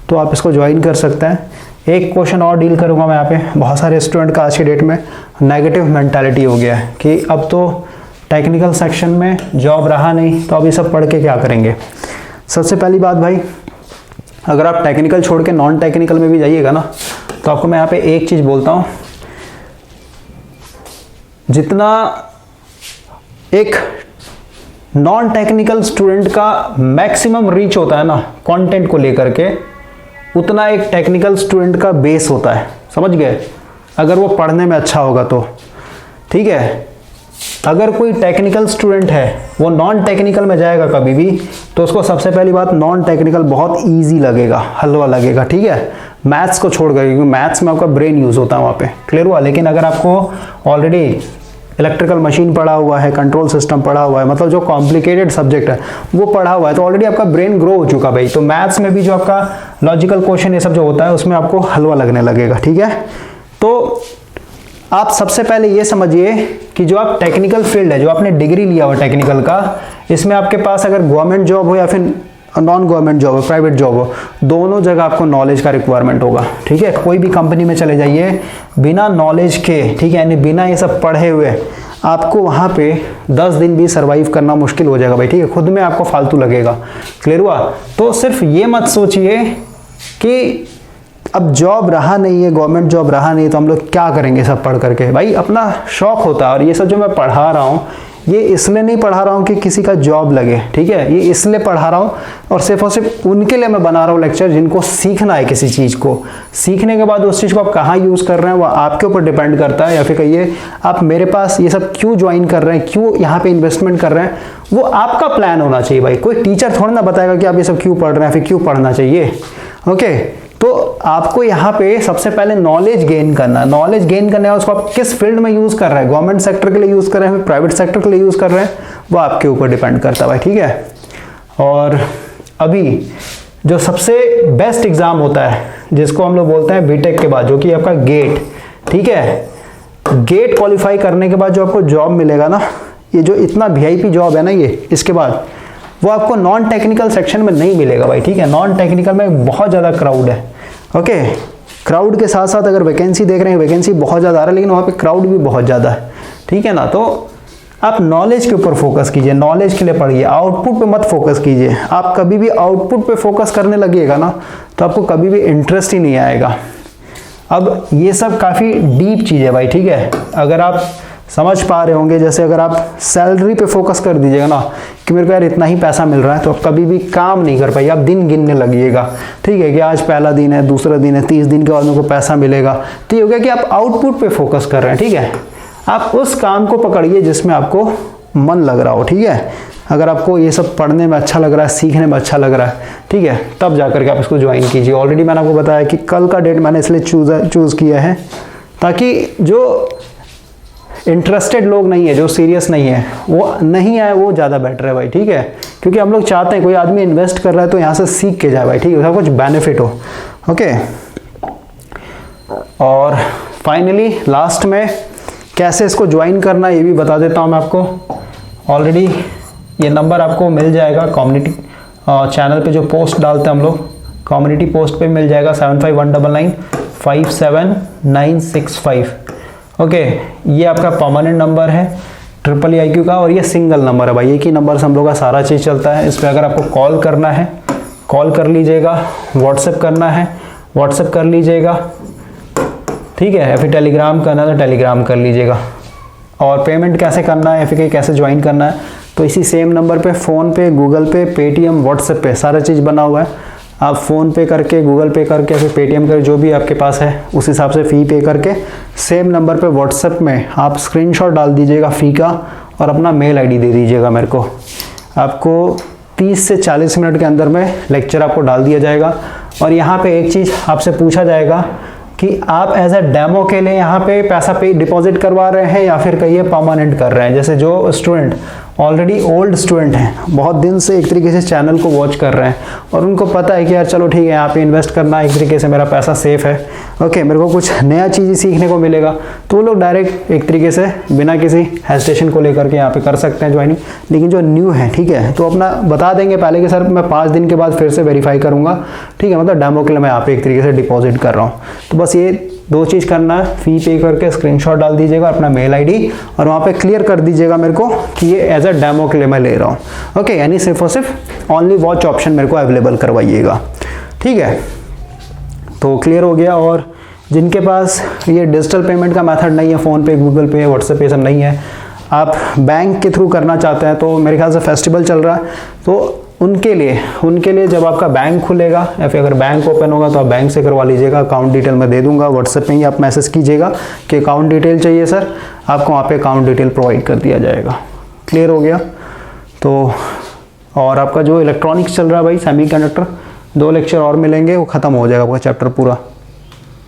Speaker 1: तो आप इसको ज्वाइन कर सकते हैं। एक क्वेश्चन और डील करूँगा मैं यहाँ पे। बहुत सारे स्टूडेंट का आज की डेट में नेगेटिव मेंटालिटी हो गया है कि अब तो टेक्निकल सेक्शन में जॉब रहा नहीं, तो अब ये सब पढ़ के क्या करेंगे। सबसे पहली बात भाई, अगर आप टेक्निकल छोड़ के नॉन टेक्निकल में भी जाइएगा ना, तो आपको मैं यहाँ पे एक चीज़ बोलता हूँ, जितना एक नॉन टेक्निकल स्टूडेंट का मैक्सिमम रीच होता है ना कंटेंट को लेकर के, उतना एक टेक्निकल स्टूडेंट का बेस होता है, समझ गए, अगर वो पढ़ने में अच्छा होगा तो, ठीक है। अगर कोई टेक्निकल स्टूडेंट है वो नॉन टेक्निकल में जाएगा कभी भी, तो उसको सबसे पहली बात नॉन टेक्निकल बहुत इजी लगेगा, हलवा लगेगा, ठीक है, मैथ्स को छोड़ कर, क्योंकि मैथ्स में आपका ब्रेन यूज़ होता है वहाँ पे, क्लियर हुआ। लेकिन अगर आपको ऑलरेडी इलेक्ट्रिकल मशीन पढ़ा हुआ है, कंट्रोल सिस्टम पढ़ा हुआ है, मतलब जो कॉम्प्लिकेटेड सब्जेक्ट है वो पढ़ा हुआ है, तो ऑलरेडी आपका ब्रेन ग्रो हो चुका भाई। तो मैथ्स में भी जो आपका लॉजिकल क्वेश्चन ये सब जो होता है उसमें आपको हलवा लगने लगेगा, ठीक है। तो आप सबसे पहले ये समझिए कि जो आप टेक्निकल फील्ड है, जो आपने डिग्री लिया हुआ टेक्निकल का, इसमें आपके पास अगर गवर्नमेंट जॉब हो या फिर नॉन गवर्नमेंट जॉब हो, प्राइवेट जॉब हो, दोनों जगह आपको नॉलेज का रिक्वायरमेंट होगा, ठीक है। कोई भी कंपनी में चले जाइए, बिना नॉलेज के, ठीक है, यानी बिना ये सब पढ़े हुए आपको वहाँ पे 10 दिन भी सर्वाइव करना मुश्किल हो जाएगा भाई, ठीक है, खुद में आपको फालतू लगेगा, क्लियर हुआ। तो सिर्फ ये मत सोचिए कि अब जॉब रहा नहीं है, गवर्नमेंट जॉब रहा नहीं, तो हम लोग क्या करेंगे सब पढ़ करके। भाई अपना शौक होता है, और ये सब जो मैं पढ़ा रहा हूँ ये इसलिए नहीं पढ़ा रहा हूँ कि किसी का जॉब लगे, ठीक है, ये इसलिए पढ़ा रहा हूँ और सिर्फ उनके लिए मैं बना रहा हूँ लेक्चर जिनको सीखना है किसी चीज़ को। सीखने के बाद उस चीज़ को आप कहाँ यूज़ कर रहे हैं वो आपके ऊपर डिपेंड करता है, या फिर कहिए आप मेरे पास ये सब क्यों ज्वाइन कर रहे हैं, क्यों यहाँ पे इन्वेस्टमेंट कर रहे हैं, वो आपका प्लान होना चाहिए भाई। कोई टीचर थोड़ा ना बताएगा कि आप ये सब क्यों पढ़ रहे हैं, फिर क्यों पढ़ना चाहिए, ओके। तो आपको यहाँ पे सबसे पहले नॉलेज गेन करना है। नॉलेज गेन करना है, उसको आप किस फील्ड में यूज़ कर रहे हैं, गवर्नमेंट सेक्टर के लिए यूज़ कर रहे हैं, प्राइवेट सेक्टर के लिए यूज़ कर रहे हैं, वो आपके ऊपर डिपेंड करता है भाई, ठीक है। और अभी जो सबसे बेस्ट एग्ज़ाम होता है जिसको हम लोग बोलते हैं बीटेक के बाद, जो कि आपका गेट, ठीक है, गेट क्वालिफाई करने के बाद जो आपको जॉब मिलेगा ना, ये जो इतना वीआईपी जॉब है ना ये, इसके बाद वो आपको नॉन टेक्निकल सेक्शन में नहीं मिलेगा भाई, ठीक है। नॉन टेक्निकल में बहुत ज़्यादा क्राउड है, ओके। क्राउड के साथ साथ अगर वैकेंसी देख रहे हैं, वैकेंसी बहुत ज़्यादा आ रहा है, लेकिन वहाँ पे क्राउड भी बहुत ज़्यादा है, ठीक है ना। तो आप नॉलेज के ऊपर फोकस कीजिए, नॉलेज के लिए पढ़िए, आउटपुट पे मत फोकस कीजिए। आप कभी भी आउटपुट पे फोकस करने लगिएगा ना, तो आपको कभी भी इंटरेस्ट ही नहीं आएगा। अब ये सब काफ़ी डीप चीज़ है भाई, ठीक है। अगर आप समझ पा रहे होंगे, जैसे अगर आप सैलरी पे फोकस कर दीजिएगा ना कि मेरे को यार इतना ही पैसा मिल रहा है, तो आप कभी भी काम नहीं कर पाइए, आप दिन गिनने लगिएगा, ठीक है, कि आज पहला दिन है, दूसरा दिन है, 30 दिन के बाद मेरे को पैसा मिलेगा। तो ये हो गया कि आप आउटपुट पे फोकस कर रहे हैं, ठीक है। आप उस काम को पकड़िए जिसमें आपको मन लग रहा हो, ठीक है। अगर आपको ये सब पढ़ने में अच्छा लग रहा है, सीखने में अच्छा लग रहा है, ठीक है, तब जाकर के आप इसको ज्वाइन कीजिए। ऑलरेडी मैंने आपको बताया कि कल का डेट मैंने इसलिए चूज़ किया है ताकि जो इंटरेस्टेड लोग नहीं है, जो सीरियस नहीं है, वो नहीं आए, वो ज़्यादा बेटर है भाई, ठीक है। क्योंकि हम लोग चाहते हैं कोई आदमी इन्वेस्ट कर रहा है तो यहाँ से सीख के जाए भाई, ठीक है, उसका कुछ बेनिफिट हो, ओके। और फाइनली लास्ट में कैसे इसको ज्वाइन करना ये भी बता देता हूँ मैं आपको। ऑलरेडी ये नंबर आपको मिल जाएगा कम्युनिटी चैनल पे, जो पोस्ट डालते हैं हम लोग कम्युनिटी पोस्ट पे मिल जाएगा, 7519957965, ओके। ये आपका परमानेंट नंबर है IIIQ का, और ये सिंगल नंबर है भाई, एक ही नंबर से हम लोग का सारा चीज़ चलता है। इस पर अगर आपको कॉल करना है कॉल कर लीजिएगा, व्हाट्सएप करना है व्हाट्सएप कर लीजिएगा, ठीक है, या फिर टेलीग्राम करना है तो टेलीग्राम कर लीजिएगा। और पेमेंट कैसे करना है या फिर कैसे ज्वाइन करना है, तो इसी सेम नंबर पे फ़ोन पे, गूगल पे, पेटीएम, व्हाट्सएप पे सारा चीज़ बना हुआ है। आप फ़ोन पे करके, गूगल पे करके, फिर पेटीएम करके, जो भी आपके पास है उस हिसाब से फ़ी पे करके सेम नंबर पे व्हाट्सएप में आप स्क्रीनशॉट डाल दीजिएगा फ़ी का और अपना मेल आईडी दे दीजिएगा मेरे को। आपको 30 से 40 मिनट के अंदर में लेक्चर आपको डाल दिया जाएगा। और यहाँ पे एक चीज़ आपसे पूछा जाएगा कि आप एज अ डेमो के लिए यहाँ पे पैसा पे डिपॉजिट करवा रहे हैं या फिर कहीं परमानेंट कर रहे हैं। जैसे जो स्टूडेंट ऑलरेडी ओल्ड स्टूडेंट हैं, बहुत दिन से एक तरीके से चैनल को वॉच कर रहे हैं और उनको पता है कि यार चलो ठीक है यहाँ पे इन्वेस्ट करना, एक तरीके से मेरा पैसा सेफ है, ओके मेरे को कुछ नया चीज़ सीखने को मिलेगा, तो वो लोग डायरेक्ट एक तरीके से बिना किसी हेजिटेशन को लेकर के यहाँ पे कर सकते हैं ज्वाइनिंग। लेकिन जो न्यू है ठीक है, तो अपना बता देंगे पहले कि सर मैं 5 दिन के बाद फिर से वेरीफाई करूँगा, ठीक है, मतलब डेमो के लिए मैं यहाँ पे एक तरीके से डिपॉजिट कर रहा हूँ। तो बस ये 2 चीज़ करना है, फ़ी पे करके स्क्रीनशॉट डाल दीजिएगा अपना मेल आईडी और वहाँ पे क्लियर कर दीजिएगा मेरे को कि ये एज अ डेमो के लिए मैं ले रहा हूँ, ओके। यानी सिर्फ और सिर्फ ओनली वॉच ऑप्शन मेरे को अवेलेबल करवाइएगा, ठीक है। तो क्लियर हो गया। और जिनके पास ये डिजिटल पेमेंट का मेथड नहीं है, फ़ोन पे, गूगल पे, व्हाट्सएप पे सब नहीं है, आप बैंक के थ्रू करना चाहते हैं, तो मेरे ख्याल से फेस्टिवल चल रहा है, तो उनके लिए जब आपका बैंक खुलेगा या फिर अगर बैंक ओपन होगा तो आप बैंक से करवा लीजिएगा। अकाउंट डिटेल मैं दे दूंगा, व्हाट्सएप में ही आप मैसेज कीजिएगा कि अकाउंट डिटेल चाहिए सर, आपको वहाँ पे अकाउंट डिटेल प्रोवाइड कर दिया जाएगा। क्लियर हो गया। तो और आपका जो इलेक्ट्रॉनिक्स चल रहा है भाई, सेमीकंडक्टर, 2 लेक्चर और मिलेंगे, वो ख़त्म हो जाएगा आपका चैप्टर पूरा।